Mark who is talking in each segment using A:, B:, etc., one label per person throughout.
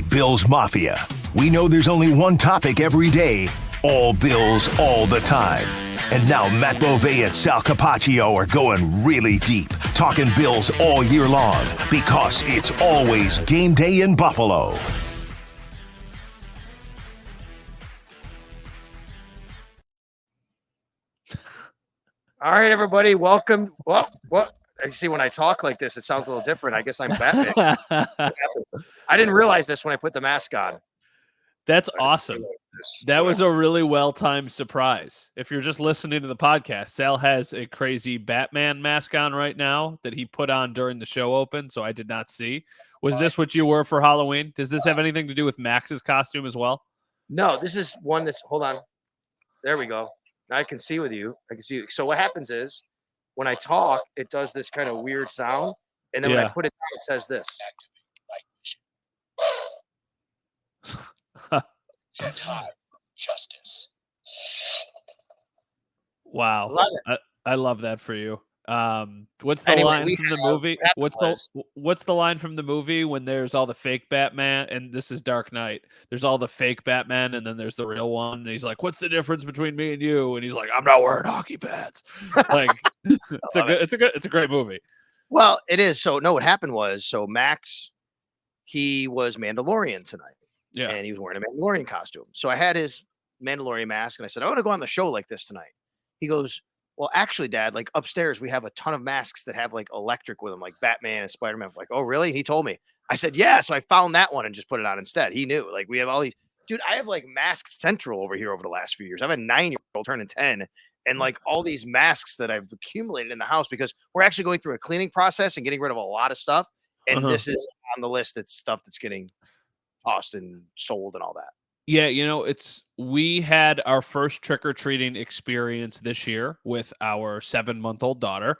A: Bills Mafia. We know there's only one topic every day, all Bills all the time. And now Matt Bovee and Sal Capaccio are going really deep, talking Bills all year long, because it's always game day in Buffalo.
B: All right, everybody, welcome. Well, I see when I talk like this, it sounds a little different. I guess I'm Batman. I didn't realize this when I put the mask on.
C: That's awesome. That was a really well-timed surprise. If you're just listening to the podcast, Sal has a crazy Batman mask on right now that he put on during the show open, so I did not see. Was this what you were for Halloween? Does this have anything to do with Max's costume as well?
B: No, this is one that's, hold on. There we go. Now I can see with you. I can see you. So what happens is when I talk, it does this kind of weird sound. And then when I put it down, it says this.
D: Justice.
C: Wow. I love that for you. What's the line from the movie? What's the line from the movie when there's all the fake Batman, and this is Dark Knight? There's all the fake Batman, and then there's the real one. And he's like, "What's the difference between me and you?" And he's like, "I'm not wearing hockey pads." Like, it's a great movie.
B: Well, it is. So no, what happened was, so Max, he was Mandalorian tonight.
C: Yeah.
B: And he was wearing a Mandalorian costume. So I had his Mandalorian mask, and I said, I want to go on the show like this tonight. He goes, well, actually, Dad, like upstairs, we have a ton of masks that have like electric with them, like Batman and Spider-Man. I'm like, oh, really? And he told me. I said, yeah. So I found that one and just put it on instead. He knew. Like, we have all these. Dude, I have like Mask Central over here over the last few years. I have a 9-year-old turning 10, and like all these masks that I've accumulated in the house because we're actually going through a cleaning process and getting rid of a lot of stuff. And this is on the list. That's stuff that's getting tossed and sold and all that.
C: Yeah, we had our first trick-or-treating experience this year with our 7-month-old daughter.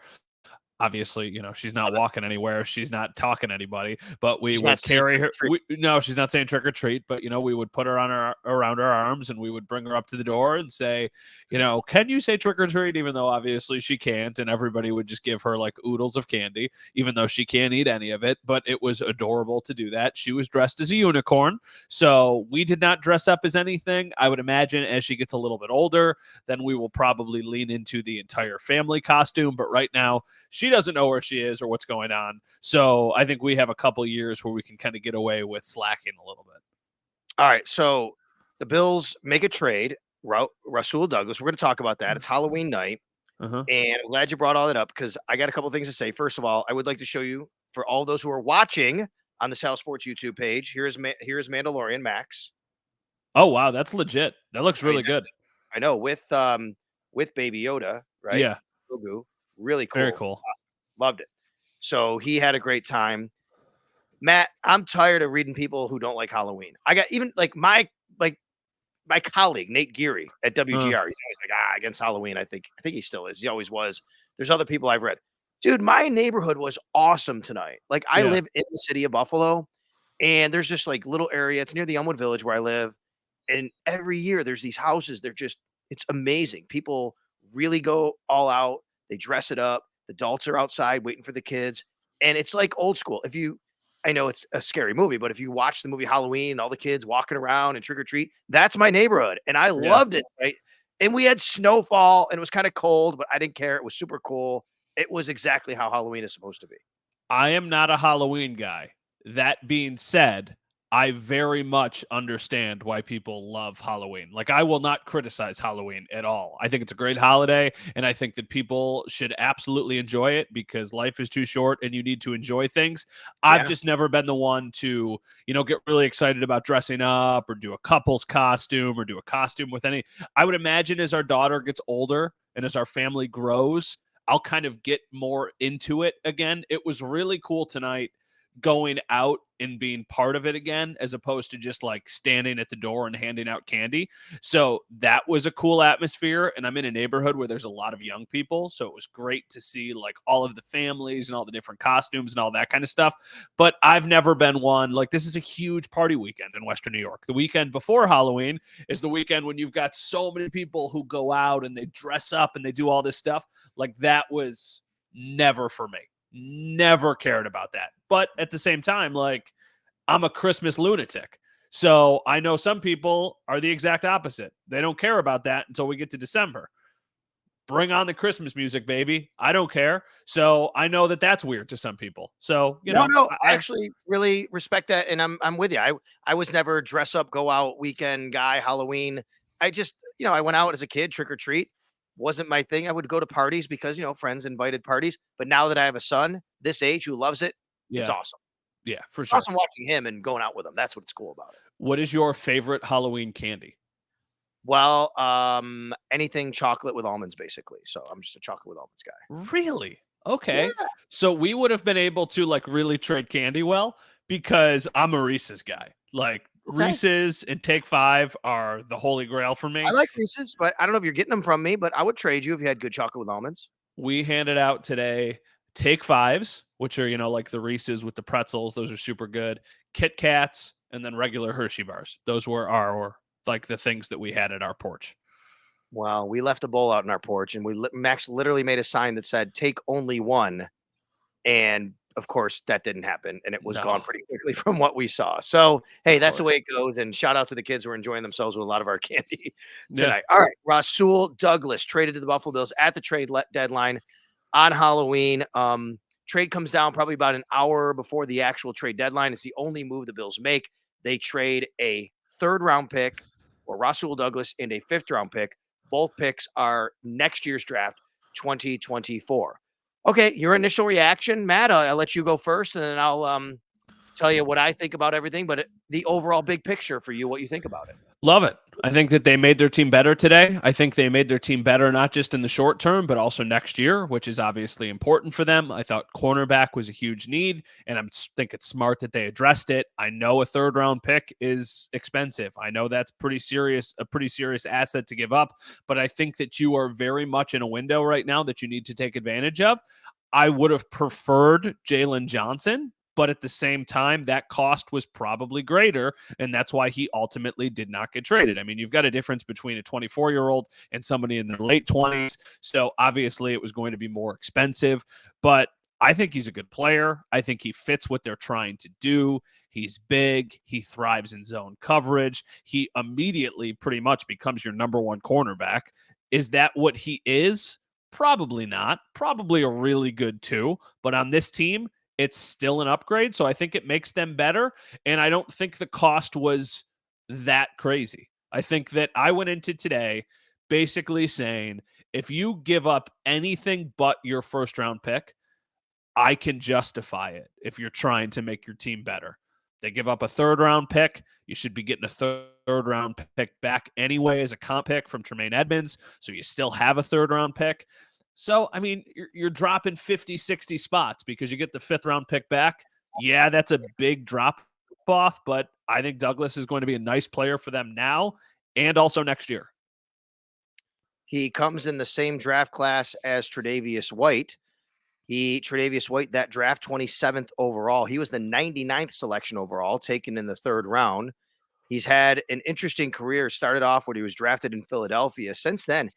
C: Obviously, she's not walking anywhere. She's not talking to anybody, but we would carry her. No, she's not saying trick or treat, but, we would put her around our arms, and we would bring her up to the door and say, can you say trick or treat? Even though obviously she can't, and everybody would just give her like oodles of candy, even though she can't eat any of it. But it was adorable to do that. She was dressed as a unicorn. So we did not dress up as anything. I would imagine as she gets a little bit older, then we will probably lean into the entire family costume. But right now, she doesn't know where she is or what's going on. So I think we have a couple years where we can kind of get away with slacking a little bit.
B: All right. So the Bills make a trade. Rasul Douglas. We're going to talk about that. It's Halloween night. And I'm glad you brought all that up because I got a couple things to say. First of all, I would like to show you, for all those who are watching on the Sal Sports YouTube page, here's Mandalorian Max.
C: Oh, wow. That's legit. That looks really good.
B: I know. With Baby Yoda, right?
C: Yeah.
B: Grogu. Really cool.
C: Very cool.
B: Loved it. So he had a great time. Matt, I'm tired of reading people who don't like Halloween. I got even like my colleague, Nate Geary at WGR. He's always like, against Halloween. I think he still is. He always was. There's other people I've read. Dude, my neighborhood was awesome tonight. Like I live in the city of Buffalo, and there's just like little area. It's near the Elmwood Village where I live. And every year there's these houses. It's amazing. People really go all out. They dress it up. The adults are outside waiting for the kids. And it's like old school. I know it's a scary movie, but if you watch the movie Halloween, all the kids walking around and trick or treat, that's my neighborhood. And I loved it. Right? And we had snowfall and it was kind of cold, but I didn't care. It was super cool. It was exactly how Halloween is supposed to be.
C: I am not a Halloween guy. That being said, I very much understand why people love Halloween. Like, I will not criticize Halloween at all. I think it's a great holiday, and I think that people should absolutely enjoy it because life is too short and you need to enjoy things. I've just never been the one to, get really excited about dressing up or do a couple's costume or do a costume with any. I would imagine as our daughter gets older and as our family grows, I'll kind of get more into it again. It was really cool tonight going out and being part of it again, as opposed to just like standing at the door and handing out candy. So that was a cool atmosphere. And I'm in a neighborhood where there's a lot of young people. So it was great to see like all of the families and all the different costumes and all that kind of stuff. But I've never been one, like, this is a huge party weekend in Western New York. The weekend before Halloween is the weekend when you've got so many people who go out and they dress up and they do all this stuff. Like, that was never for me. Never cared about that. But at the same time, like, I'm a Christmas lunatic. So I know some people are the exact opposite. They don't care about that until we get to December. Bring on the Christmas music, baby. I don't care. So I know that that's weird to some people. So,
B: No, I actually really respect that, and I'm with you. I was never a dress up, go out weekend guy. Halloween, I just I went out as a kid, trick or treat, wasn't my thing. I would go to parties because friends invited parties. But now that I have a son this age who loves it, it's
C: yeah,
B: awesome.
C: yeah, for
B: It's
C: sure.
B: awesome watching him and going out with him. That's what's cool about it.
C: What is your favorite Halloween candy?
B: Well, anything chocolate with almonds, basically. So I'm just a chocolate with almonds guy.
C: Really? Okay.
B: Yeah.
C: So we would have been able to like really trade candy well because I'm a Reese's guy. Like
B: Okay.
C: Reese's and Take Five are the holy grail for me.
B: I like Reese's, but I don't know if you're getting them from me, but I would trade you if you had good chocolate with almonds.
C: We handed out today Take Fives, which are, like the Reese's with the pretzels. Those are super good. Kit Kats and then regular Hershey bars. Those were our like the things that we had at our porch.
B: Well, we left a bowl out in our porch, and Max literally made a sign that said "Take only one," and of course that didn't happen, and it was gone
C: No.
B: pretty quickly from what we saw. So hey,
C: Of
B: that's the
C: course.
B: way it goes. And shout out to the kids who are enjoying themselves with a lot of our candy
C: Yeah.
B: tonight. All right, Rasul Douglas traded to the Buffalo Bills at the trade deadline on Halloween. Trade comes down probably about an hour before the actual trade deadline. It's the only move the Bills make. They trade a third-round pick for Rasul Douglas and a fifth-round pick. Both picks are next year's draft, 2024. Okay, your initial reaction, Matt. I'll let you go first, and then I'll tell you what I think about everything. But the overall big picture for you, what you think about it.
C: Love it. I think that they made their team better today. I think they made their team better not just in the short term, but also next year, which is obviously important for them. I thought cornerback was a huge need, and I think it's smart that they addressed it. I know a third-round pick is expensive. I know that's a pretty serious asset to give up, but I think that you are very much in a window right now that you need to take advantage of. I would have preferred Jalen Johnson, but at the same time, that cost was probably greater, and that's why he ultimately did not get traded. I mean, you've got a difference between a 24-year-old and somebody in their late 20s, so obviously it was going to be more expensive, but I think he's a good player. I think he fits what they're trying to do. He's big. He thrives in zone coverage. He immediately pretty much becomes your number one cornerback. Is that what he is? Probably not. Probably a really good two, but on this team, it's still an upgrade, so I think it makes them better, and I don't think the cost was that crazy. I think that I went into today basically saying, if you give up anything but your first-round pick, I can justify it if you're trying to make your team better. They give up a third-round pick, you should be getting a third-round pick back anyway as a comp pick from Tremaine Edmonds, so you still have a third-round pick. So, I mean, you're dropping 50, 60 spots because you get the fifth-round pick back. Yeah, that's a big drop-off, but I think Douglas is going to be a nice player for them now and also next year.
B: He comes in the same draft class as Tre'Davious White. Tre'Davious White, that draft, 27th overall. He was the 99th selection overall, taken in the third round. He's had an interesting career. Started off when he was drafted in Philadelphia. Since then,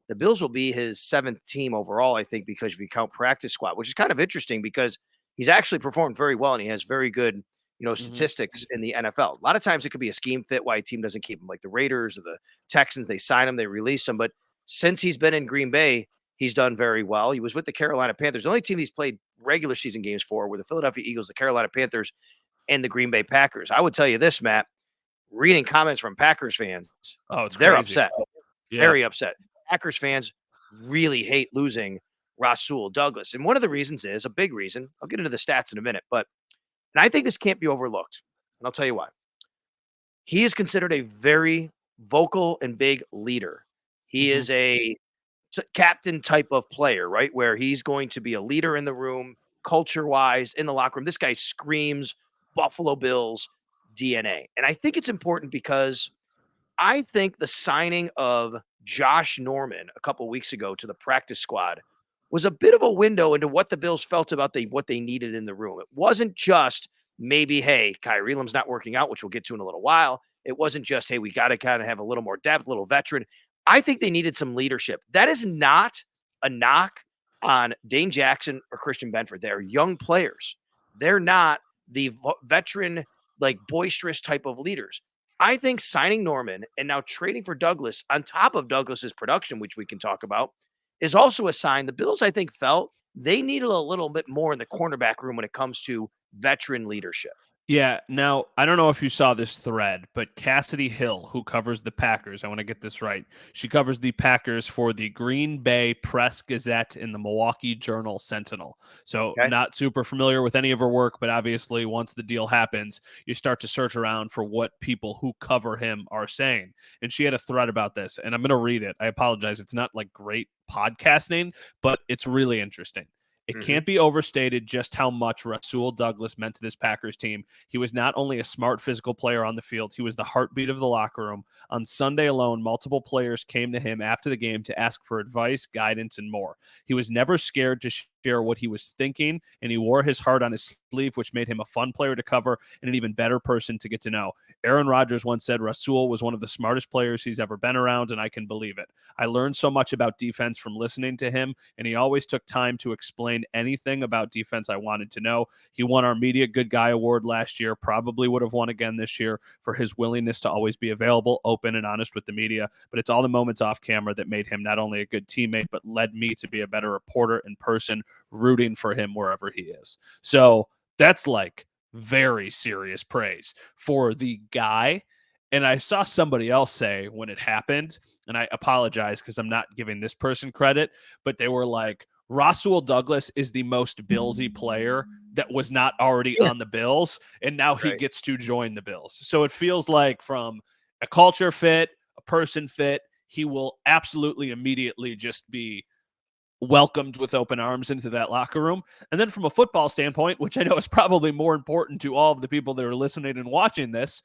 B: the Bills will be his seventh team overall, I think, because if you count practice squad, which is kind of interesting because he's actually performed very well and he has very good, statistics in the NFL. A lot of times it could be a scheme fit why a team doesn't keep him, like the Raiders or the Texans. They sign him, they release him. But since he's been in Green Bay, he's done very well. He was with the Carolina Panthers. The only team he's played regular season games for were the Philadelphia Eagles, the Carolina Panthers, and the Green Bay Packers. I would tell you this, Matt, reading comments from Packers fans, they're
C: crazy.
B: upset. Yeah. Very upset. Packers fans really hate losing Rasul Douglas. And one of the reasons is, a big reason, I'll get into the stats in a minute, and I think this can't be overlooked. And I'll tell you why. He is considered a very vocal and big leader. He is a captain type of player, right? Where he's going to be a leader in the room, culture-wise, in the locker room. This guy screams Buffalo Bills DNA. And I think it's important because I think the signing of Josh Norman a couple weeks ago to the practice squad was a bit of a window into what the Bills felt about what they needed in the room. It wasn't just maybe, hey, Kaiir Elam's not working out, which we'll get to in a little while. It wasn't just, hey, we got to kind of have a little more depth, a little veteran. I think they needed some leadership. That is not a knock on Dane Jackson or Christian Benford. They're young players. They're not the veteran, like boisterous type of leaders. I think signing Norman and now trading for Douglas on top of Douglas's production, which we can talk about, is also a sign. The Bills, I think, felt they needed a little bit more in the cornerback room when it comes to veteran leadership.
C: Yeah. Now, I don't know if you saw this thread, but Cassidy Hill, who covers the Packers, I want to get this right. She covers the Packers for the Green Bay Press Gazette and the Milwaukee Journal Sentinel. So,
B: Okay.
C: not super familiar with any of her work, but obviously, once the deal happens, you start to search around for what people who cover him are saying. And she had a thread about this, and I'm going to read it. I apologize. It's not like great podcasting, but it's really interesting. It can't be overstated just how much Rasul Douglas meant to this Packers team. He was not only a smart physical player on the field, he was the heartbeat of the locker room. On Sunday alone, multiple players came to him after the game to ask for advice, guidance, and more. He was never scared to share what he was thinking, and he wore his heart on his sleeve, which made him a fun player to cover and an even better person to get to know. Aaron Rodgers once said Rasul was one of the smartest players he's ever been around, and I can believe it. I learned so much about defense from listening to him, and he always took time to explain anything about defense I wanted to know. He won our Media Good Guy Award last year, probably would have won again this year for his willingness to always be available, open, and honest with the media. But it's all the moments off camera that made him not only a good teammate, but led me to be a better reporter in person, rooting for him wherever he is. So that's like very serious praise for the guy. And I saw somebody else say when it happened, and I apologize because I'm not giving this person credit, but they were like, Rasul Douglas is the most Billsy player that was not already on the Bills, and now he gets to join the Bills. So it feels like from a culture fit, a person fit, he will absolutely immediately just be welcomed with open arms into that locker room. And then from a football standpoint, which I know is probably more important to all of the people that are listening and watching this,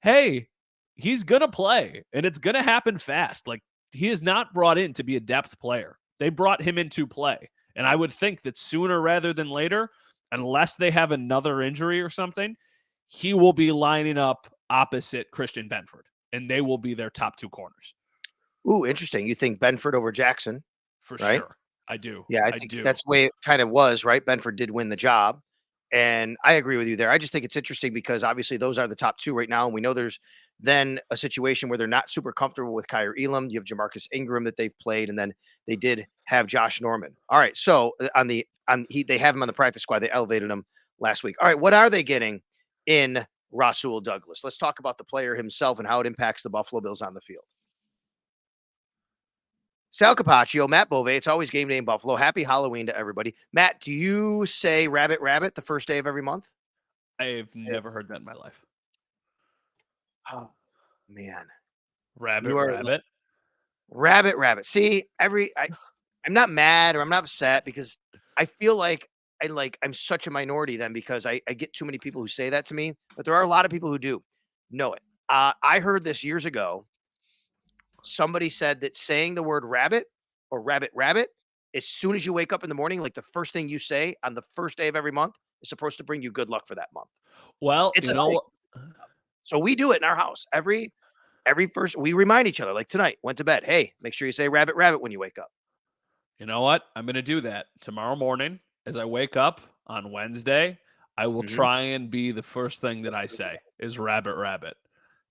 C: hey, he's going to play, and it's going to happen fast. Like, he is not brought in to be a depth player. They brought him in to play. And I would think that sooner rather than later, unless they have another injury or something, he will be lining up opposite Christian Benford, and they will be their top two corners.
B: Ooh, interesting. You think Benford over Jackson?
C: For
B: right?
C: sure. I do.
B: Yeah, I think that's the way it kind of was, right? Benford did win the job. And I agree with you there. I just think it's interesting because obviously those are the top two right now. And we know there's then a situation where they're not super comfortable with Kaiir Elam. You have Jamarcus Ingram that they've played, and then they did have Josh Norman. All right. So they have him on the practice squad. They elevated him last week. All right. What are they getting in Rasul Douglas? Let's talk about the player himself and how it impacts the Buffalo Bills on the field. Sal Capaccio, Matt Bove. It's always game day in Buffalo. Happy Halloween to everybody. Matt, do you say rabbit, rabbit the first day of every month?
C: I've never heard that in my life.
B: Oh, man.
C: Rabbit, rabbit.
B: Rabbit, rabbit. See, I'm not mad or I'm not upset because I feel like I'm such a minority then because I get too many people who say that to me, but there are a lot of people who do know it. I heard this years ago. Somebody said that saying the word rabbit or rabbit, rabbit, as soon as you wake up in the morning, like the first thing you say on the first day of every month is supposed to bring you good luck for that month.
C: Well,
B: It's so we do it in our house every first. We remind each other, like tonight, went to bed. Hey, make sure you say rabbit, rabbit when you wake up.
C: You know what? I'm going to do that tomorrow morning as I wake up on Wednesday. I will try and be the first thing that I say is rabbit, rabbit.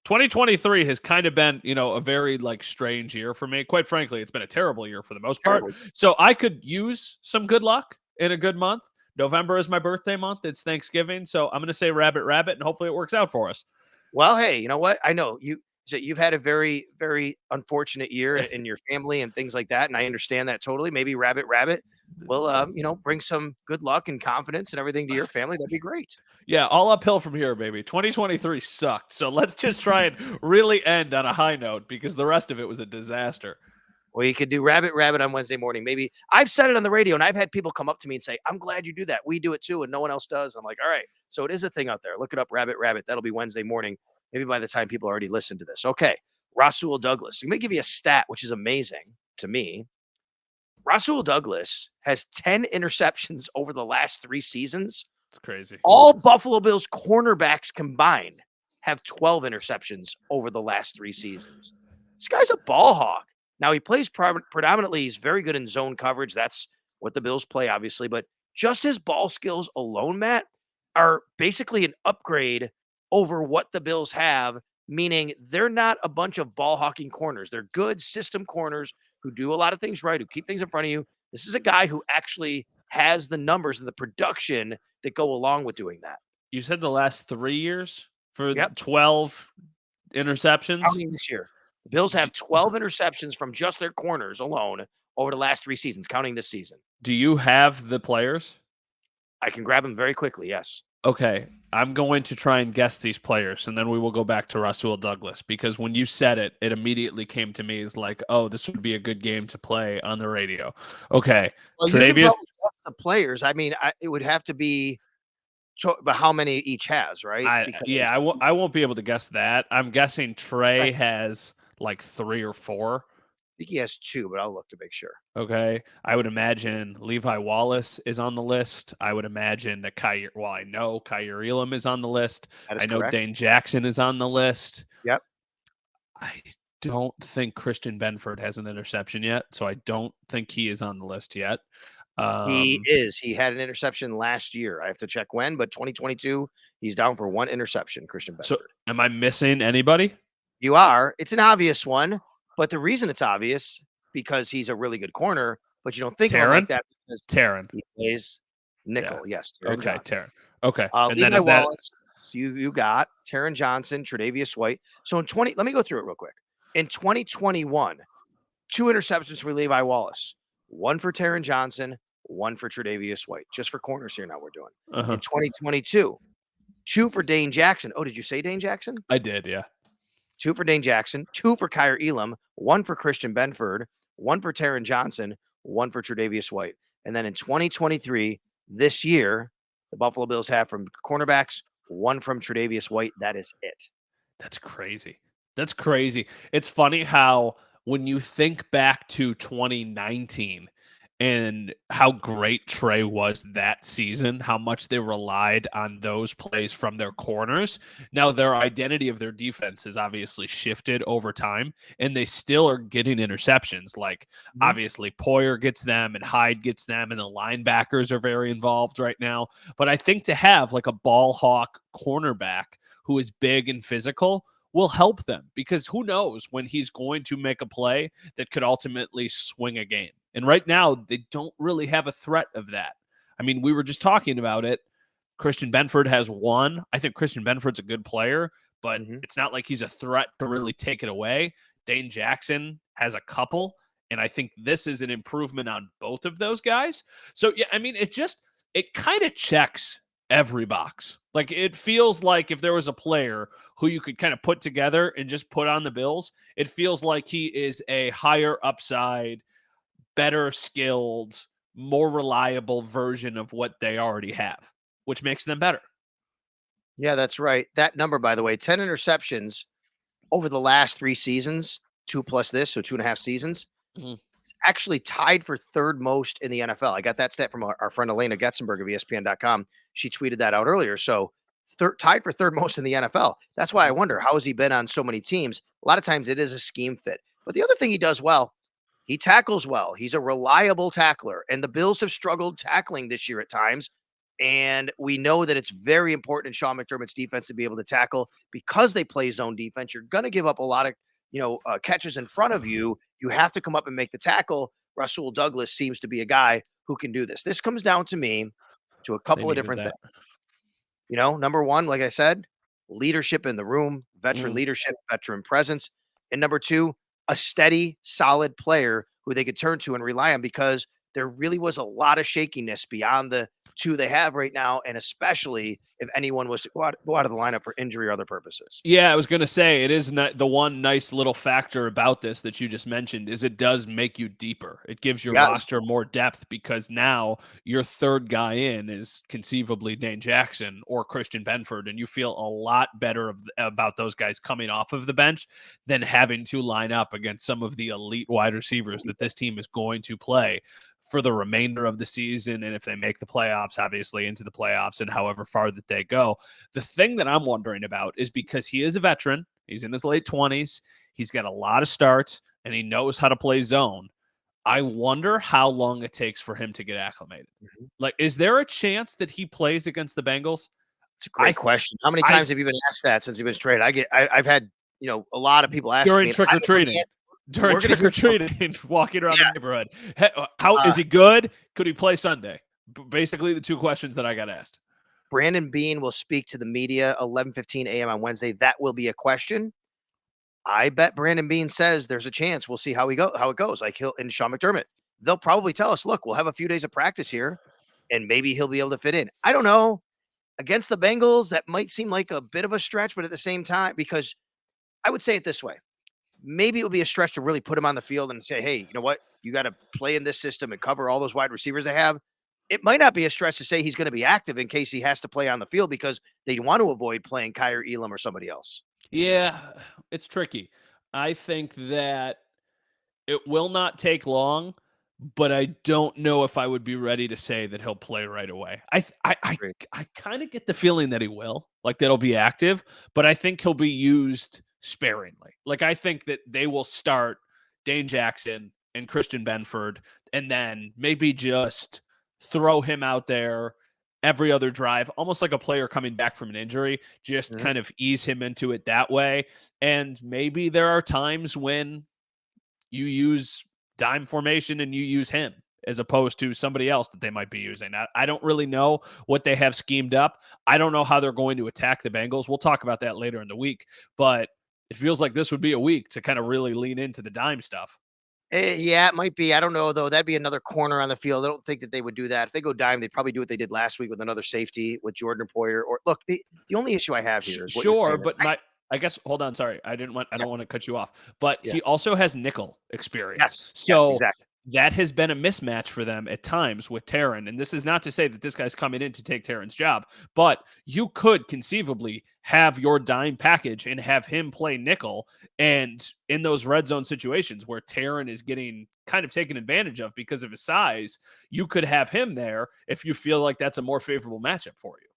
C: 2023 has kind of been, a very strange year for me. Quite frankly, it's been a terrible year for the most part. So I could use some good luck in a good month. November is my birthday month. It's Thanksgiving. So I'm going to say rabbit, rabbit, and hopefully it works out for us.
B: Well, hey, you know what? I know you've had a very, very unfortunate year in your family and things like that. And I understand that totally. Maybe rabbit, rabbit will, bring some good luck and confidence and everything to your family. That'd be great.
C: Yeah, all uphill from here, baby. 2023 sucked. So let's just try and really end on a high note because the rest of it was a disaster.
B: Well, you could do rabbit, rabbit on Wednesday morning. Maybe I've said it on the radio and I've had people come up to me and say, I'm glad you do that. We do it too. And no one else does. I'm like, all right. So it is a thing out there. Look it up, rabbit, rabbit. That'll be Wednesday morning. Maybe by the time people already listen to this. Okay. Rasul Douglas. Let me give you a stat, which is amazing to me. Rasul Douglas has 10 interceptions over the last 3 seasons.
C: It's crazy.
B: All Buffalo Bills cornerbacks combined have 12 interceptions over the last 3 seasons. This guy's a ball hawk. Now, he plays predominantly. He's very good in zone coverage. That's what the Bills play, obviously. But just his ball skills alone, Matt, are basically an upgrade over what the Bills have, meaning they're not a bunch of ball hawking corners. They're good system corners who do a lot of things right, who keep things in front of you. This is a guy who actually has the numbers and the production that go along with doing that.
C: You said the last 3 years for
B: Yep.
C: 12 interceptions?
B: Counting this year. The Bills have 12 interceptions from just their corners alone over the last 3 seasons, counting this season.
C: Do you have the players?
B: I can grab them very quickly, yes.
C: Okay, I'm going to try and guess these players, and then we will go back to Rasul Douglas, because when you said it, it immediately came to me as like, oh, this would be a good game to play on the radio. Okay,
B: Well, you can
C: Tre'Davious.
B: probably guess the players. I mean, it would have to be but how many each has, right?
C: I won't be able to guess that. I'm guessing Trey has like 3 or 4.
B: I think he has 2, but I'll look to make sure.
C: Okay. I would imagine Levi Wallace is on the list. I would imagine that Kaiir, well, I know Kaiir Elam is on the list. I know
B: correct.
C: Dane Jackson is on the list.
B: Yep.
C: I don't think Christian Benford has an interception yet, so I don't think he is on the list yet.
B: He is. He had an interception last year. I have to check when, but 2022, he's down for 1 interception, Christian Benford.
C: So am I missing anybody?
B: You are. It's an obvious one, but the reason it's obvious because he's a really good corner, but you don't think of him like that because
C: Taron.
B: he plays nickel.
C: Yeah.
B: Yes.
C: Okay, Taron. Okay.
B: And Levi Wallace. So you got Taron Johnson, Tre'Davious White. So let me go through it real quick. In 2021, 2 interceptions for Levi Wallace, 1 for Taron Johnson, 1 for Tre'Davious White. Just for corners here now we're doing. In 2022, 2 for Dane Jackson. Oh, did you say Dane Jackson?
C: I did, yeah.
B: 2 for Dane Jackson, 2 for Kaiir Elam, 1 for Christian Benford, 1 for Taron Johnson, 1 for Tre'Davious White. And then in 2023, this year, the Buffalo Bills have from cornerbacks, 1 from Tre'Davious White. That is it.
C: That's crazy. That's crazy. It's funny how when you think back to 2019 and how great Trey was that season, how much they relied on those plays from their corners. Now their identity of their defense has obviously shifted over time, and they still are getting interceptions. Like obviously Poyer gets them and Hyde gets them, and the linebackers are very involved right now. But I think to have like a ball hawk cornerback who is big and physical will help them, because who knows when he's going to make a play that could ultimately swing a game. And right now, they don't really have a threat of that. I mean, we were just talking about it. Christian Benford has 1. I think Christian Benford's a good player, but it's not like he's a threat to really take it away. Dane Jackson has a couple, and I think this is an improvement on both of those guys. So, yeah, I mean, it kind of checks every box. Like, it feels like if there was a player who you could kind of put together and just put on the Bills, it feels like he is a higher upside, better skilled, more reliable version of what they already have, which makes them better.
B: Yeah, that's right. That number, by the way, 10 interceptions over the last 3 seasons, 2 plus this, so 2.5 seasons. It's actually tied for 3rd most in the NFL. I got that stat from our friend Elena Getzenberg of ESPN.com. She tweeted that out earlier. So tied for 3rd most in the NFL. That's why I wonder, how has he been on so many teams? A lot of times it is a scheme fit. But the other thing he does well, he tackles well. He's a reliable tackler. And the Bills have struggled tackling this year at times. And we know that it's very important in Sean McDermott's defense to be able to tackle, because they play zone defense. You're going to give up a lot of catches in front of you. You have to come up and make the tackle. Rasul Douglas seems to be a guy who can do this. This comes down to me to a couple of different things. Number one, like I said, leadership in the room, veteran leadership, veteran presence. And number 2, a steady, solid player who they could turn to and rely on, because there really was a lot of shakiness beyond the 2 they have right now, and especially if anyone was to go out of the lineup for injury or other purposes.
C: Yeah, I was going to say, it is not the one nice little factor about this that you just mentioned is it does make you deeper. It gives your roster more depth, because now your 3rd guy in is conceivably Dane Jackson or Christian Benford, and you feel a lot better about those guys coming off of the bench than having to line up against some of the elite wide receivers that this team is going to play for the remainder of the season. And if they make the playoffs, obviously into the playoffs and however far that they go. The thing that I'm wondering about is, because he is a veteran, he's in his late 20s, he's got a lot of starts, and he knows how to play zone. I wonder how long it takes for him to get acclimated. Like, is there a chance that he plays against the Bengals?
B: It's a great question. How many times have you been asked that since you've been traded? I've had, a lot of people ask
C: during
B: me.
C: trick-or-treating. During trick-or-treating, walking around the neighborhood. How is he good? Could he play Sunday? Basically the two questions that I got asked.
B: Brandon Beane will speak to the media 11:15 a.m. on Wednesday. That will be a question. I bet Brandon Beane says there's a chance. We'll see how it goes. Like he'll and Sean McDermott. They'll probably tell us, look, we'll have a few days of practice here, and maybe he'll be able to fit in. I don't know. Against the Bengals, that might seem like a bit of a stretch, but at the same time, because I would say it this way. Maybe it would be a stretch to really put him on the field and say, hey, you know what? You got to play in this system and cover all those wide receivers they have. It might not be a stretch to say he's going to be active in case he has to play on the field because they want to avoid playing Kaiir, Elam, or somebody else.
C: Yeah, it's tricky. I think that it will not take long, but I don't know if I would be ready to say that he'll play right away. I kind of get the feeling that he will, like that he'll be active, but I think he'll be used sparingly. Like I think that they will start Dane Jackson and Christian Benford, and then maybe just throw him out there every other drive, almost like a player coming back from an injury, just kind of ease him into it that way. And maybe there are times when you use dime formation and you use him as opposed to somebody else that they might be using. I don't really know what they have schemed up. I don't know how they're going to attack the Bengals. We'll talk about that later in the week, but it feels like this would be a week to kind of really lean into the dime stuff.
B: Yeah, it might be. I don't know, though. That'd be another corner on the field. I don't think that they would do that. If they go dime, they'd probably do what they did last week with another safety with Jordan Poyer. Or look, the only issue I have here is what you're saying.
C: But I guess hold on, sorry. I don't want to cut you off. But he also has nickel experience.
B: Yes, exactly.
C: That has been a mismatch for them at times with Taron. And this is not to say that this guy's coming in to take Taron's job, but you could conceivably have your dime package and have him play nickel. And in those red zone situations where Taron is getting kind of taken advantage of because of his size, you could have him there if you feel like that's a more favorable matchup for you.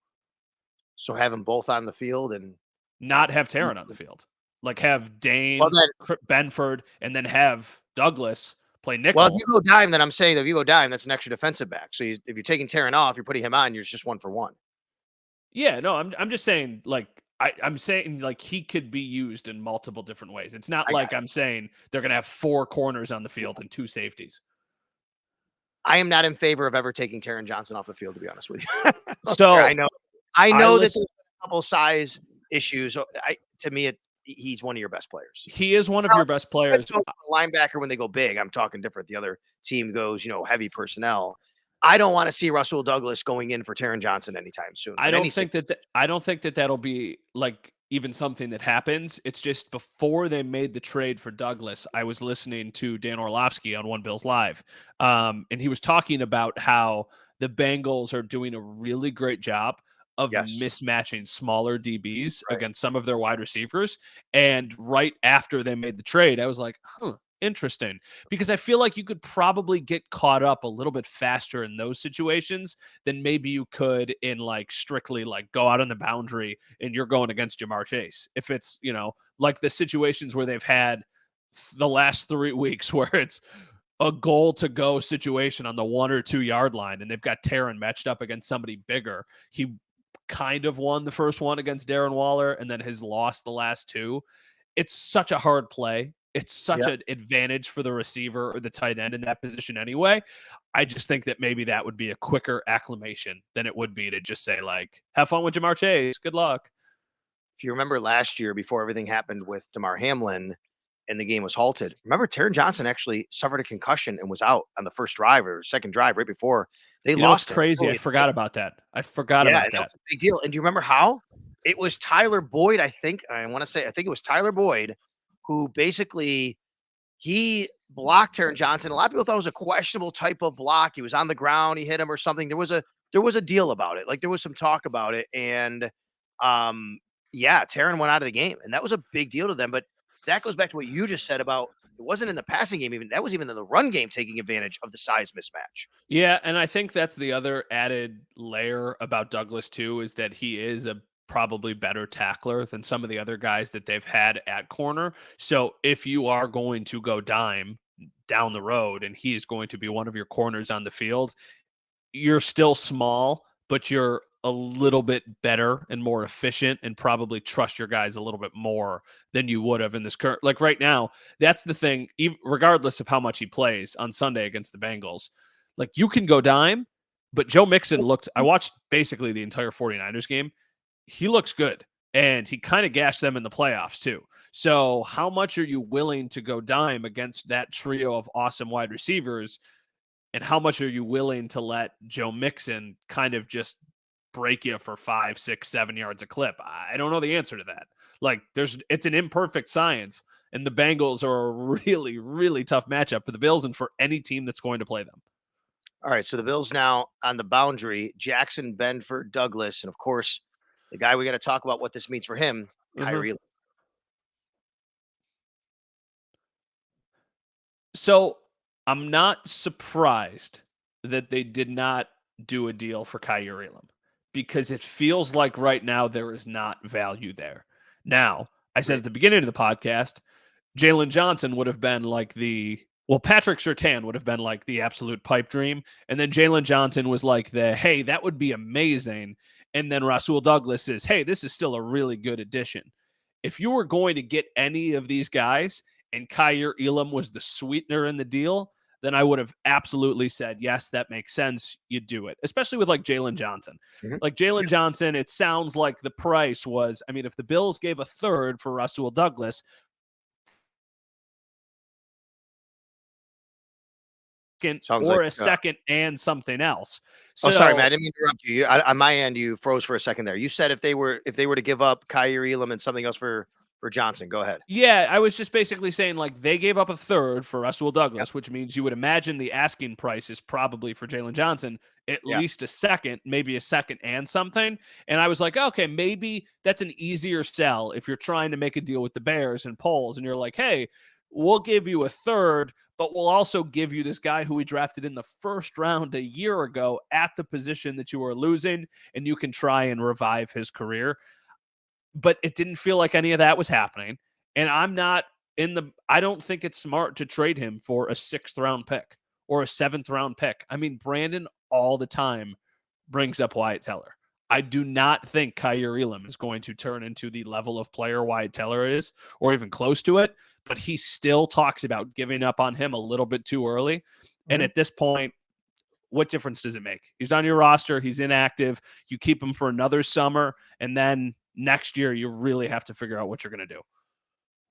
B: So have them both on the field and
C: not have Taron on the field. Like have Dane, Benford, and then have Douglas play nickel.
B: Well, if you go dime, then I'm saying that if you go dime, that's an extra defensive back. So if you're taking Taron off, you're putting him on, you're just 1-for-1.
C: Yeah, no, I'm just saying, like, I'm saying, like, he could be used in multiple different ways. It's not like I'm saying they're going to have 4 corners on the field and 2 safeties.
B: I am not in favor of ever taking Taron Johnson off the field, to be honest with you.
C: So
B: I know that there's a couple size issues. To me, he's one of your best players.
C: He is one of your best players.
B: Linebacker, when they go big, I'm talking different. The other team goes, heavy personnel. I don't want to see Rasul Douglas going in for Taron Johnson anytime soon.
C: I don't think that that'll be like even something that happens. It's just before they made the trade for Douglas, I was listening to Dan Orlovsky on One Bills Live, and he was talking about how the Bengals are doing a really great job of mismatching smaller DBs against some of their wide receivers. And right after they made the trade, I was like, interesting, because I feel like you could probably get caught up a little bit faster in those situations than maybe you could in like strictly like go out on the boundary and you're going against Jamar Chase. If it's, like the situations where they've had the last 3 weeks where it's a goal to go situation on the 1 or 2 yard line and they've got Taron matched up against somebody bigger. He kind of won the first one against Darren Waller and then has lost the last 2. It's such a hard play. It's such an advantage for the receiver or the tight end in that position anyway. I just think that maybe that would be a quicker acclimation than it would be to just say, like, have fun with Jamar Chase. Good luck.
B: If you remember last year, before everything happened with Damar Hamlin and the game was halted, remember Taron Johnson actually suffered a concussion and was out on the first drive or second drive right before they lost.
C: Crazy. I forgot about that. About that.
B: That's a big deal. And do you remember how? It was Tyler Boyd, I think it was Tyler Boyd who basically he blocked Taron Johnson. A lot of people thought it was a questionable type of block. He was on the ground, he hit him or something. There was a deal about it. Like there was some talk about it. And Taron went out of the game. And that was a big deal to them. But that goes back to what you just said about it wasn't in the passing game even. That was even in the run game taking advantage of the size mismatch.
C: Yeah, and I think that's the other added layer about Douglas too, is that he is a probably better tackler than some of the other guys that they've had at corner. So if you are going to go dime down the road and he's going to be one of your corners on the field, you're still small, but you're a little bit better and more efficient and probably trust your guys a little bit more than you would have in this current. Like right now, that's the thing, regardless of how much he plays on Sunday against the Bengals, like you can go dime, but Joe Mixon I watched basically the entire 49ers game. He looks good, and he kind of gashed them in the playoffs too. So how much are you willing to go dime against that trio of awesome wide receivers? And how much are you willing to let Joe Mixon kind of just break you for 5, 6, 7 yards a clip? I don't know the answer to that. Like it's an imperfect science, and the Bengals are a really, really tough matchup for the Bills and for any team that's going to play them.
B: All right, so the Bills now on the boundary, Jackson, Benford, Douglas, and of course, the guy we got to talk about what this means for him, Kaiir.
C: So I'm not surprised that they did not do a deal for Kaiir Elam because it feels like right now there is not value there. Now, I said at the beginning of the podcast, Jalen Johnson would have been like Patrick Surtain would have been like the absolute pipe dream. And then Jalen Johnson was like hey, that would be amazing. And then Rasul Douglas is, hey, this is still a really good addition. If you were going to get any of these guys and Kaiir Elam was the sweetener in the deal, then I would have absolutely said, yes, that makes sense. You do it, especially with like Jalen Johnson.
B: Mm-hmm.
C: Like Jalen Johnson, it sounds like the price was, I mean, if the Bills gave a third for Rasul Douglas, second and something else. So,
B: sorry, man, I didn't mean to interrupt you. On my end, you froze for a second there. You said if they were to give up Kaiir Elam and something else for Johnson, go ahead.
C: Yeah, I was just basically saying like they gave up a third for Rasul Douglas, which means you would imagine the asking price is probably for Jalen Johnson at least a second, maybe a second and something. And I was like, okay, maybe that's an easier sell if you're trying to make a deal with the Bears and Poles, and you're like, hey, we'll give you a third, but we'll also give you this guy who we drafted in the first round a year ago at the position that you are losing, and you can try and revive his career. But it didn't feel like any of that was happening. And I don't think it's smart to trade him for a 6th round pick or a 7th round pick. I mean, Brandon all the time brings up Wyatt Teller. I do not think Kaiir Elam is going to turn into the level of player Wyatt Teller is, or even close to it, but he still talks about giving up on him a little bit too early. Mm-hmm. And at this point, what difference does it make? He's on your roster. He's inactive. You keep him for another summer, and then next year you really have to figure out what you're going to do.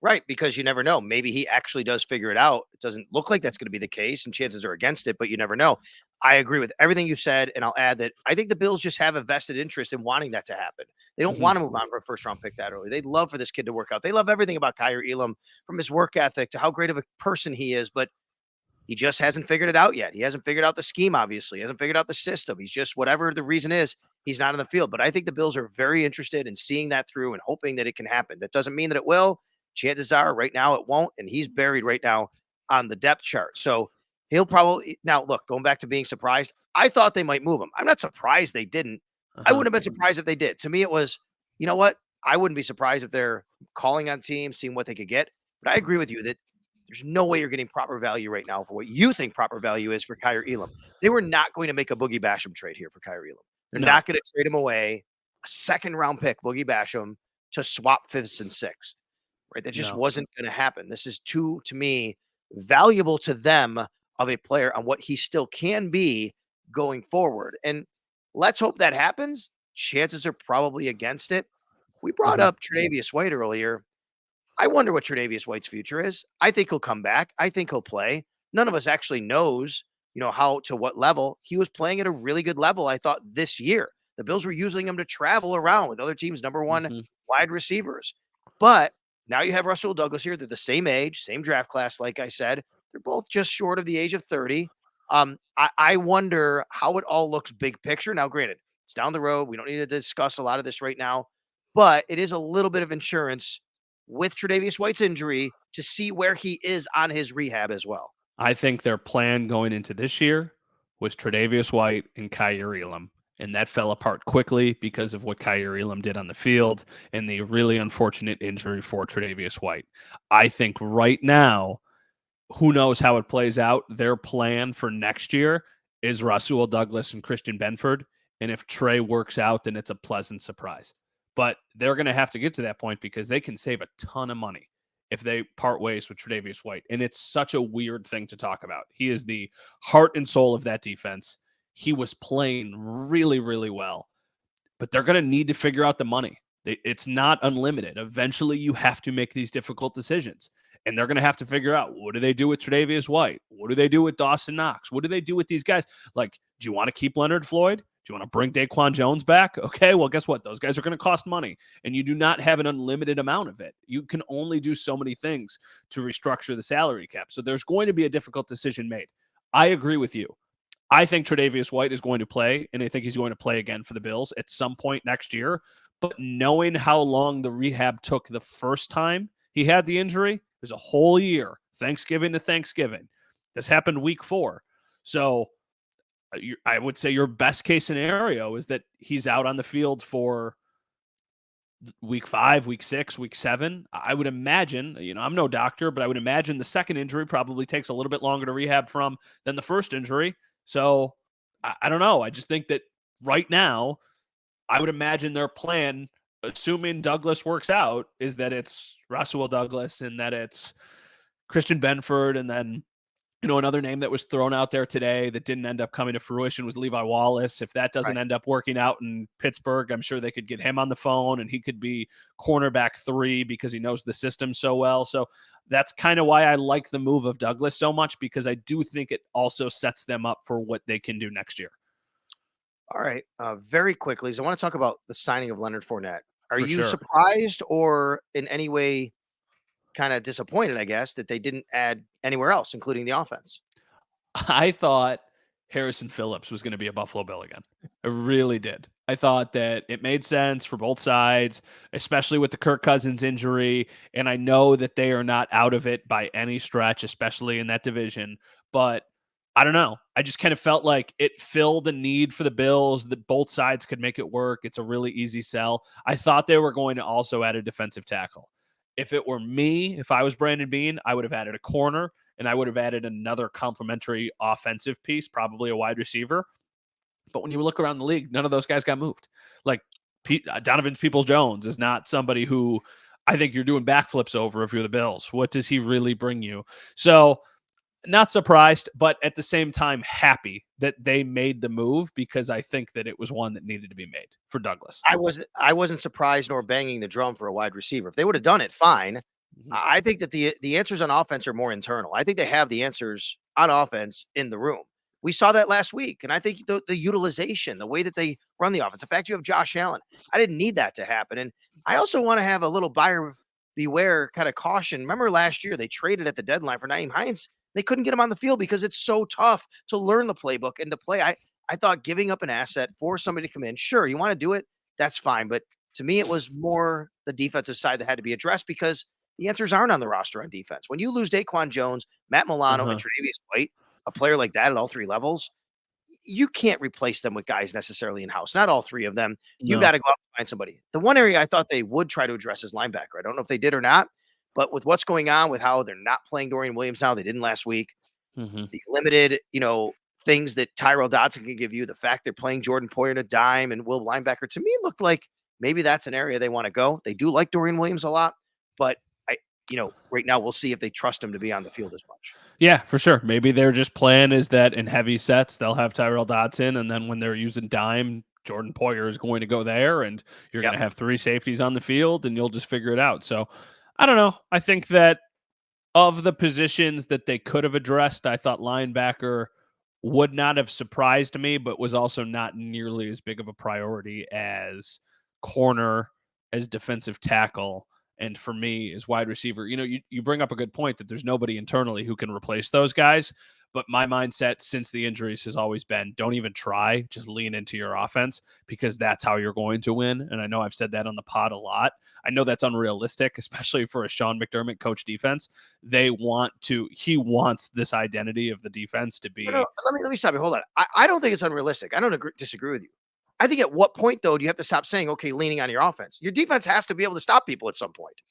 B: Right, because you never know. Maybe he actually does figure it out. It doesn't look like that's going to be the case, and chances are against it, but you never know. I agree with everything you said, and I'll add that I think the Bills just have a vested interest in wanting that to happen. They don't want to move on for a first-round pick that early. They'd love for this kid to work out. They love everything about Kaiir Elam, from his work ethic to how great of a person he is, but he just hasn't figured it out yet. He hasn't figured out the scheme, obviously. He hasn't figured out the system. He's just, whatever the reason is, he's not in the field. But I think the Bills are very interested in seeing that through and hoping that it can happen. That doesn't mean that it will. Chances are right now it won't. And he's buried right now on the depth chart. So he'll probably, now look, going back to being surprised, I thought they might move him. I'm not surprised they didn't. I wouldn't have been surprised if they did. To me, it was, you know what? I wouldn't be surprised if they're calling on teams, seeing what they could get. But I agree with you that there's no way you're getting proper value right now for what you think proper value is for Kaiir Elam. They were not going to make a Boogie Basham trade here for Kaiir Elam. They're not going to trade him away, a 2nd-round pick, Boogie Basham, to swap 5th and 6th. Right? That just wasn't going to happen. This is too, to me, valuable to them of a player on what he still can be going forward. And let's hope that happens. Chances are probably against it. We brought up Tre'Davious White earlier. I wonder what Tre'Davious White's future is. I think he'll come back. I think he'll play. None of us actually knows, how to what level. He was playing at a really good level, I thought, this year. The Bills were using him to travel around with other teams' number one wide receivers. But now you have Rasul Douglas here. They're the same age, same draft class, like I said. They're both just short of the age of 30. I wonder how it all looks big picture. Now, granted, it's down the road. We don't need to discuss a lot of this right now. But it is a little bit of insurance with Tre'Davious White's injury to see where he is on his rehab as well.
C: I think their plan going into this year was Tre'Davious White and Kaiir Elam. And that fell apart quickly because of what Kaiir Elam did on the field and the really unfortunate injury for Tre'Davious White. I think right now, who knows how it plays out, their plan for next year is Rasul Douglas and Christian Benford. And if Trey works out, then it's a pleasant surprise. But they're going to have to get to that point because they can save a ton of money if they part ways with Tre'Davious White. And it's such a weird thing to talk about. He is the heart and soul of that defense. He was playing really, really well. But they're going to need to figure out the money. It's not unlimited. Eventually, you have to make these difficult decisions. And they're going to have to figure out, what do they do with Tre'Davious White? What do they do with Dawson Knox? What do they do with these guys? Like, do you want to keep Leonard Floyd? Do you want to bring Daquan Jones back? Okay, well, guess what? Those guys are going to cost money, and you do not have an unlimited amount of it. You can only do so many things to restructure the salary cap. So there's going to be a difficult decision made. I agree with you. I think Tre'Davious White is going to play, and I think he's going to play again for the Bills at some point next year. But knowing how long the rehab took the first time he had the injury, it was a whole year, Thanksgiving to Thanksgiving. This happened week 4. So I would say your best case scenario is that he's out on the field for week 5, week 6, week 7. I would imagine, I'm no doctor, but I would imagine the second injury probably takes a little bit longer to rehab from than the first injury. So I don't know. I just think that right now, I would imagine their plan, assuming Douglas works out, is that it's Rasul Douglas and that it's Christian Benford, and then another name that was thrown out there today that didn't end up coming to fruition was Levi Wallace. If that doesn't end up working out in Pittsburgh, I'm sure they could get him on the phone and he could be cornerback 3 because he knows the system so well. So that's kind of why I like the move of Douglas so much, because I do think it also sets them up for what they can do next year.
B: All right. Very quickly, so I want to talk about the signing of Leonard Fournette. Are you
C: sure.
B: surprised or in any way kind of disappointed, I guess, that they didn't add anywhere else, including the offense?
C: I thought Harrison Phillips was going to be a Buffalo Bill again. I really did. I thought that it made sense for both sides, especially with the Kirk Cousins injury. And I know that they are not out of it by any stretch, especially in that division. But I don't know. I just kind of felt like it filled a need for the Bills, that both sides could make it work. It's a really easy sell. I thought they were going to also add a defensive tackle. If it were me, if I was Brandon Beane, I would have added a corner and I would have added another complementary offensive piece, probably a wide receiver. But when you look around the league, none of those guys got moved. Like Donovan Peoples-Jones is not somebody who I think you're doing backflips over if you're the Bills. What does he really bring you? So not surprised, but at the same time, happy that they made the move, because I think that it was one that needed to be made for Douglas.
B: I wasn't surprised nor banging the drum for a wide receiver. If they would have done it, fine. I think that the answers on offense are more internal. I think they have the answers on offense in the room. We saw that last week, and I think the utilization, the way that they run the offense, the fact you have Josh Allen, I didn't need that to happen. And I also want to have a little buyer beware kind of caution. Remember last year they traded at the deadline for Nyheim Hines. They couldn't get him on the field because it's so tough to learn the playbook and to play. I thought giving up an asset for somebody to come in, sure, you want to do it, that's fine. But to me, it was more the defensive side that had to be addressed, because the answers aren't on the roster on defense. When you lose Daquan Jones, Matt Milano, and Tre'Davious White, a player like that at all 3 levels, you can't replace them with guys necessarily in-house. Not all 3 of them. You got to go out and find somebody. The one area I thought they would try to address is linebacker. I don't know if they did or not, but with what's going on with how they're not playing Dorian Williams now, they didn't last week, the limited, things that Tyrell Dodson can give you, the fact they're playing Jordan Poyer in a dime and Will linebacker, to me, it looked like maybe that's an area they want to go. They do like Dorian Williams a lot, but right now we'll see if they trust him to be on the field as much.
C: Yeah, for sure. Maybe their just plan is that in heavy sets, they'll have Tyrell Dodson, and then when they're using dime, Jordan Poyer is going to go there, and you're going to have 3 safeties on the field, and you'll just figure it out. So I don't know. I think that of the positions that they could have addressed, I thought linebacker would not have surprised me, but was also not nearly as big of a priority as corner, as defensive tackle, and for me as wide receiver. You bring up a good point that there's nobody internally who can replace those guys, but my mindset since the injuries has always been, don't even try, just lean into your offense, because that's how you're going to win. And I know I've said that on the pod a lot. I know that's unrealistic, especially for a Sean McDermott coach defense. He wants this identity of the defense to be.
B: Let me stop you. Hold on. I don't think it's unrealistic. I don't disagree with you. I think at what point, though, do you have to stop saying, okay, leaning on your offense? Your defense has to be able to stop people at some point.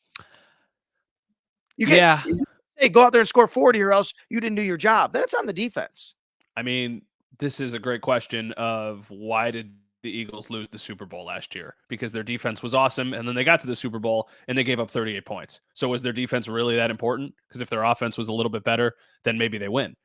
B: You can't say go out there and score 40 or else you didn't do your job. Then it's on the defense.
C: I mean, this is a great question of why did the Eagles lose the Super Bowl last year because their defense was awesome, and then they got to the Super Bowl and they gave up 38 points. So was their defense really that important? Because if their offense was a little bit better, then maybe they win.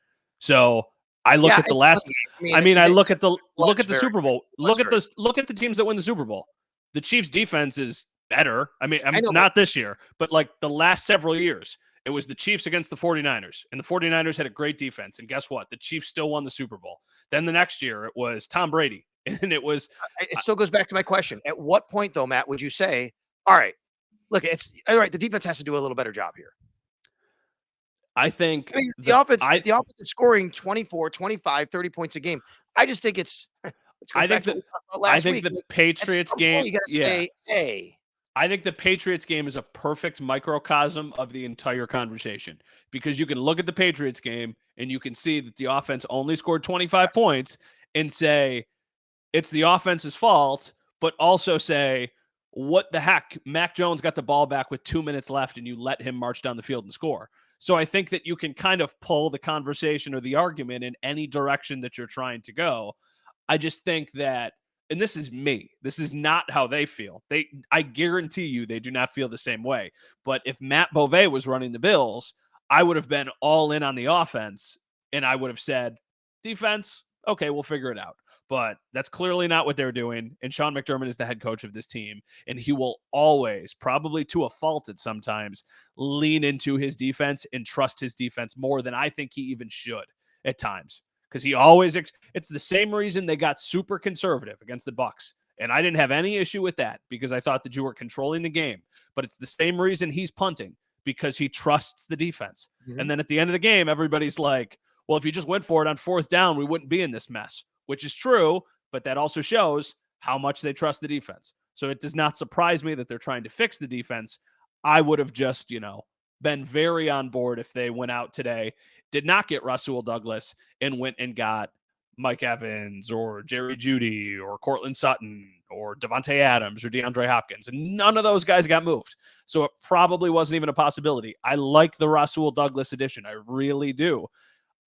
C: So I look at the last. I look at the Super Bowl. Look at the teams that win the Super Bowl. The Chiefs' defense is better. I mean, not this year, but like the last several years. It was the Chiefs against the 49ers, and the 49ers had a great defense. And guess what? The Chiefs still won the Super Bowl. Then the next year, it was Tom Brady, and it was.
B: It still goes back to my question. At what point, though, Matt, would you say, all right, look, it's all right, the defense has to do a little better job here?
C: I think
B: the offense is scoring 24, 25, 30 points a game. I just think it's.
C: I think the Patriots game.
B: You got to say, hey.
C: I think the Patriots game is a perfect microcosm of the entire conversation because you can look at the Patriots game and you can see that the offense only scored 25 points and say it's the offense's fault, but also say, what the heck? Mac Jones got the ball back with 2 minutes left and you let him march down the field and score. So I think that you can kind of pull the conversation or the argument in any direction that you're trying to go. I just think that, and this is me, this is not how they feel. I guarantee you they do not feel the same way. But if Matt Beauvais was running the Bills, I would have been all in on the offense, and I would have said, defense, okay, we'll figure it out. But that's clearly not what they're doing, and Sean McDermott is the head coach of this team, and he will always, probably to a fault at sometimes, lean into his defense and trust his defense more than I think he even should at times. Because he always, it's the same reason they got super conservative against the Bucs. And I didn't have any issue with that because I thought that you were controlling the game. But it's the same reason he's punting, because he trusts the defense. Mm-hmm. And then at the end of the game, everybody's like, well, if you just went for it on fourth down, we wouldn't be in this mess, which is true. But that also shows how much they trust the defense. So it does not surprise me that they're trying to fix the defense. I would have just, been very on board if they went out today, did not get Rasul Douglas, and went and got Mike Evans or Jerry Jeudy or Cortland Sutton or Devontae Adams or DeAndre Hopkins. And none of those guys got moved. So it probably wasn't even a possibility. I like the Rasul Douglas addition. I really do.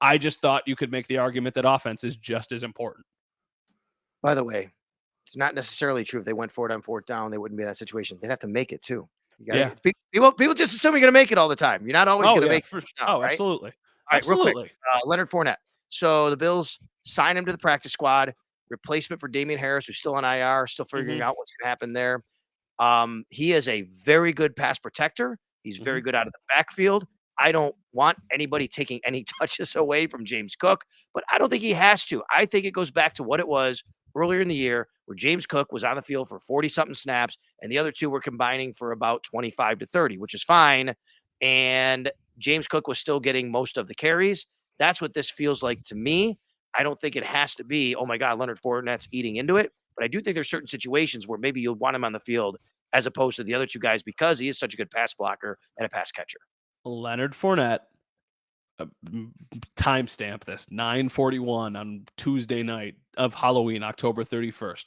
C: I just thought you could make the argument that offense is just as important.
B: By the way, it's not necessarily true. If they went for it on fourth down, they wouldn't be in that situation. They'd have to make it too. People just assume you're going to make it all the time. You're not always going to make it.
C: Right? Absolutely.
B: All right, real quick. Leonard Fournette. So the Bills sign him to the practice squad. Replacement for Damian Harris, who's still on IR, still figuring out what's going to happen there. He is a very good pass protector. He's very good out of the backfield. I don't want anybody taking any touches away from James Cook, but I don't think he has to. I think it goes back to what it was earlier in the year where James Cook was on the field for 40-something snaps, and the other two were combining for about 25 to 30, which is fine. And James Cook was still getting most of the carries. That's what this feels like to me. I don't think it has to be, oh, my God, Leonard Fournette's eating into it. But I do think there's certain situations where maybe you'll want him on the field as opposed to the other two guys because he is such a good pass blocker and a pass catcher.
C: Leonard Fournette, timestamp this, 9:41 on Tuesday night of Halloween, October 31st.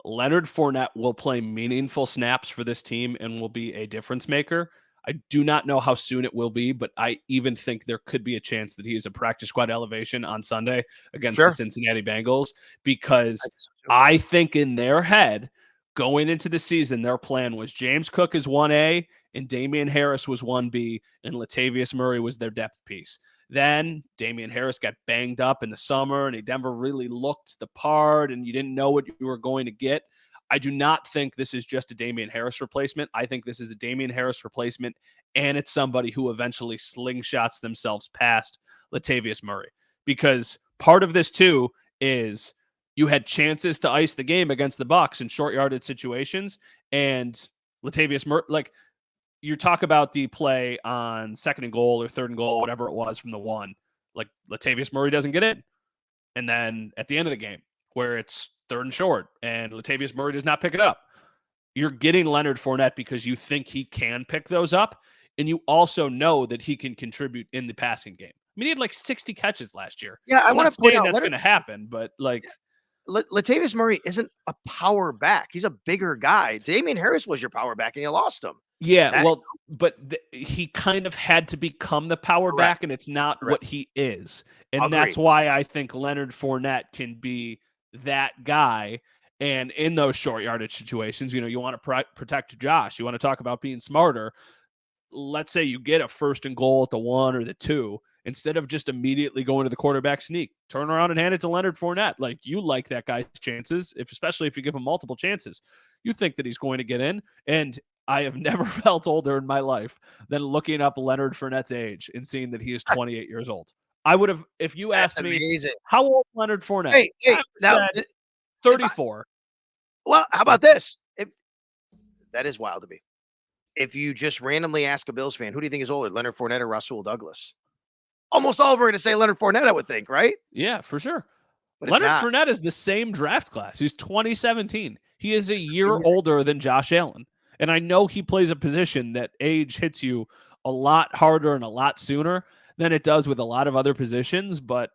C: Leonard Fournette will play meaningful snaps for this team and will be a difference maker. I do not know how soon it will be, but I even think there could be a chance that he is a practice squad elevation on Sunday against the Cincinnati Bengals, because I think in their head, going into the season, their plan was James Cook is 1A and Damian Harris was 1B and Latavius Murray was their depth piece. Then Damian Harris got banged up in the summer and he never really looked the part and you didn't know what you were going to get. I do not think this is just a Damian Harris replacement. I think this is a Damian Harris replacement, and it's somebody who eventually slingshots themselves past Latavius Murray. Because part of this, too, is you had chances to ice the game against the Bucs in short yardage situations, and Latavius Murray, like, you talk about the play on second and goal or third and goal, whatever it was from the one, like Latavius Murray doesn't get in. And then at the end of the game, where it's third and short, and Latavius Murray does not pick it up. You're getting Leonard Fournette because you think he can pick those up, and you also know that he can contribute in the passing game. I mean, he had like 60 catches last year.
B: Yeah, I want to point out
C: that's going to happen, but like
B: Latavius Murray isn't a power back. He's a bigger guy. Damian Harris was your power back, and you lost him.
C: Yeah, but he kind of had to become the power back, and it's not what he is. And that's why I think Leonard Fournette can be that guy. And in those short yardage situations, you want to protect Josh. You want to talk about being smarter. Let's say you get a 1st and goal at the 1 or the 2, instead of just immediately going to the quarterback sneak, turn around and hand it to Leonard Fournette. Like, you like that guy's chances, especially if you give him multiple chances. You think that he's going to get in. And I have never felt older in my life than looking up Leonard Fournette's age and seeing that he is 28 years old. I would have, if you asked me, how old Leonard Fournette?
B: Hey, now
C: 34.
B: Well, how about this? That is wild to me. If you just randomly ask a Bills fan, who do you think is older, Leonard Fournette or Rasul Douglas? Almost all of them are going to say Leonard Fournette, I would think, right?
C: Yeah, for sure.
B: But
C: Leonard Fournette is the same draft class. He's 2017. He is a year older than Josh Allen. And I know he plays a position that age hits you a lot harder and a lot sooner than it does with a lot of other positions. But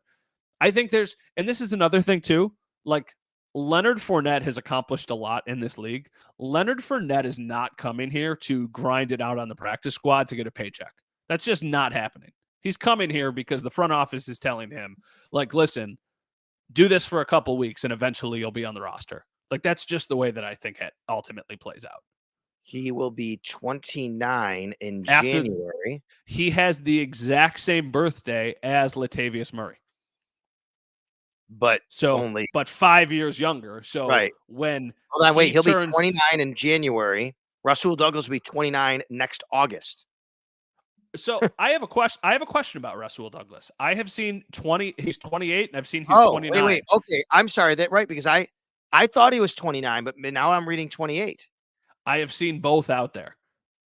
C: I think and this is another thing too, like, Leonard Fournette has accomplished a lot in this league. Leonard Fournette is not coming here to grind it out on the practice squad to get a paycheck. That's just not happening. He's coming here because the front office is telling him, like, listen, do this for a couple weeks and eventually you'll be on the roster. Like, that's just the way that I think it ultimately plays out.
B: He will be 29 in January.
C: He has the exact same birthday as Latavius Murray.
B: But
C: 5 years younger. So
B: right.
C: When
B: he'll be 29 in January. Rasul Douglas will be 29 next August.
C: So I have a question about Rasul Douglas. I have seen he's 28 and I've seen he's 29.
B: Wait. Okay. I'm sorry, because I thought he was 29, but now I'm reading 28.
C: I have seen both out there.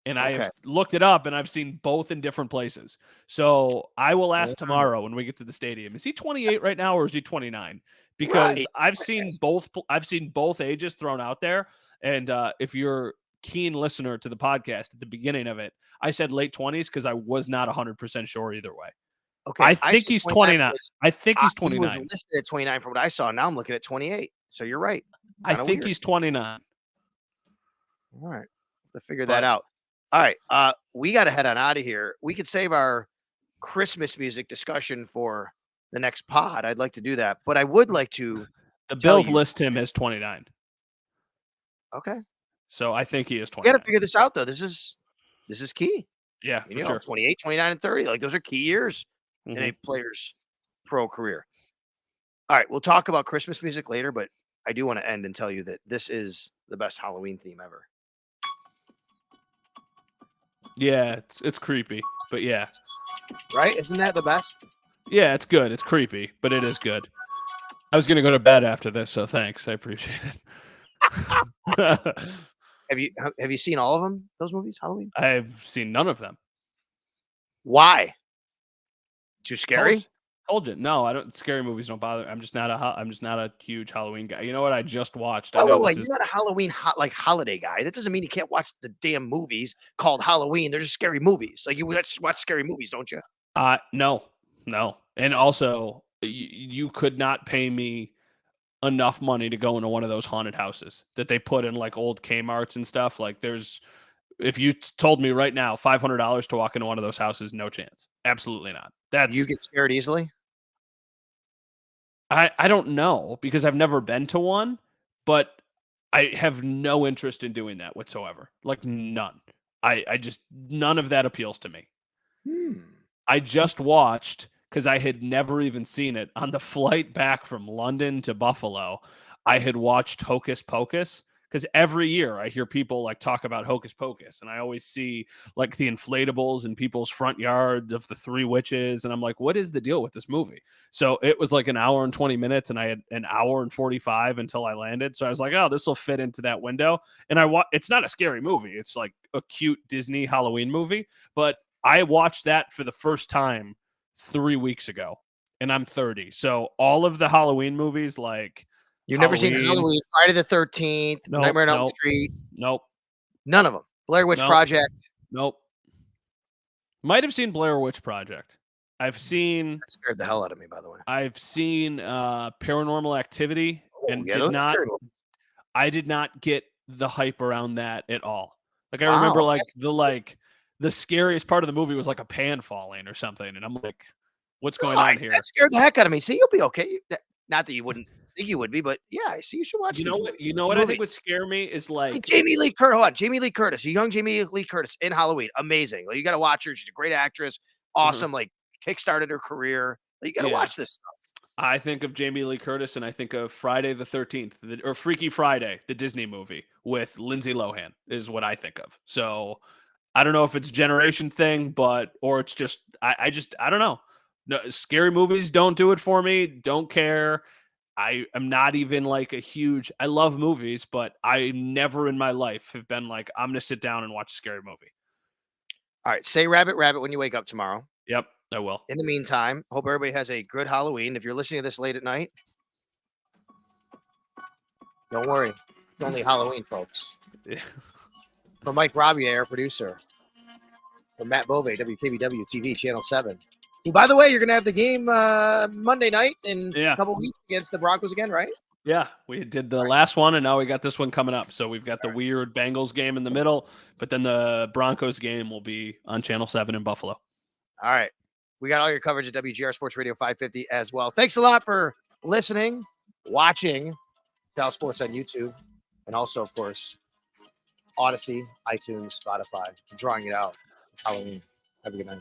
C: And I have looked it up, and I've seen both in different places. So I will ask tomorrow when we get to the stadium: is he 28 right now, or is he 29? Because I've seen both. I've seen both ages thrown out there. And if you're a keen listener to the podcast at the beginning of it, I said late 20s because I was not 100% sure either way.
B: Okay,
C: I think he's 29. I think he's 29.
B: He was listed at 29 from what I saw. Now I'm looking at 28. So you're right.
C: I think he's 29.
B: All right, to figure that out. All right, we got to head on out of here. We could save our Christmas music discussion for the next pod. I'd like to do that, but I would like to.
C: The Bills list him as 29.
B: Okay,
C: so I think he is 29.
B: We got to figure this out, though. This is key.
C: Yeah, for sure.
B: 28, 29, and 30. Like, those are key years in a player's pro career. All right, we'll talk about Christmas music later, but I do want to end and tell you that this is the best Halloween theme ever.
C: Yeah, it's creepy, but yeah.
B: Right? Isn't that the best?
C: Yeah, it's good. It's creepy, but it is good. I was going to go to bed after this, so thanks. I appreciate it.
B: Have you seen all of them, those movies, Halloween?
C: I've seen none of them.
B: Why? Too scary?
C: Told you. No, I don't. Scary movies don't bother. I'm just not a huge Halloween guy. You know what? I just watched.
B: You're not a Halloween holiday guy. That doesn't mean you can't watch the damn movies called Halloween. They're just scary movies. Like, you just watch scary movies, don't you?
C: No. And also, you could not pay me enough money to go into one of those haunted houses that they put in like old Kmart's and stuff. Like, if you told me right now $500 to walk into one of those houses, no chance. Absolutely not.
B: You get scared easily?
C: I don't know, because I've never been to one, but I have no interest in doing that whatsoever. Like, none. I just, none of that appeals to me. I just watched, because I had never even seen it, on the flight back from London to Buffalo, I had watched Hocus Pocus. Because every year I hear people like talk about Hocus Pocus, and I always see like the inflatables in people's front yard of the three witches. And I'm like, what is the deal with this movie? So it was like an hour and 20 minutes, and I had an hour and 45 until I landed. So I was like, oh, this will fit into that window. And it's not a scary movie. It's like a cute Disney Halloween movie. But I watched that for the first time 3 weeks ago, and I'm 30. So all of the Halloween movies, like,
B: you've never seen Halloween, Friday the 13th, Nightmare on Elm Street?
C: Nope.
B: None of them. Blair Witch Project?
C: Nope. Might have seen Blair Witch Project. That
B: scared the hell out of me, by the way.
C: I've seen Paranormal Activity, and I did not get the hype around that at all. Like, I remember the scariest part of the movie was like a pan falling or something, and I'm like, what's going on here?
B: That scared the heck out of me. See, you'll be okay. Not that you wouldn't think you would be, but yeah, I see you should watch
C: You know
B: these
C: what?
B: movies.
C: You know what I think would
B: Movies.
C: scare me is
B: Like
C: like,
B: Jamie Lee Curtis. Hold on. Jamie Lee Curtis, a young Jamie Lee Curtis in Halloween. Amazing. Like, you got to watch her. She's a great actress. Awesome. Like, kickstarted her career. Like, you got to
C: yeah.
B: watch this stuff.
C: I think of Jamie Lee Curtis and I think of Friday the 13th or Freaky Friday, the Disney movie with Lindsay Lohan is what I think of. So I don't know if it's a generation thing, or it's just, I don't know. No, scary movies don't do it for me. Don't care. I am not even like I love movies, but I never in my life have been like, I'm going to sit down and watch a scary movie.
B: All right. Say rabbit, rabbit when you wake up tomorrow.
C: Yep, I will.
B: In the meantime, hope everybody has a good Halloween. If you're listening to this late at night, don't worry. It's only Halloween, folks. For Mike Robier, our producer. For Matt Bove, WKBW TV, Channel 7. Who, by the way, you're going to have the game Monday night in a couple weeks against the Broncos again, right?
C: Yeah, we did the last one, and now we got this one coming up. So we've got the weird Bengals game in the middle, but then the Broncos game will be on Channel 7 in Buffalo.
B: All right. We got all your coverage at WGR Sports Radio 550 as well. Thanks a lot for listening, watching Sal Sports on YouTube, and also, of course, Odyssey, iTunes, Spotify. I'm drawing it out. It's Halloween. Have a good night.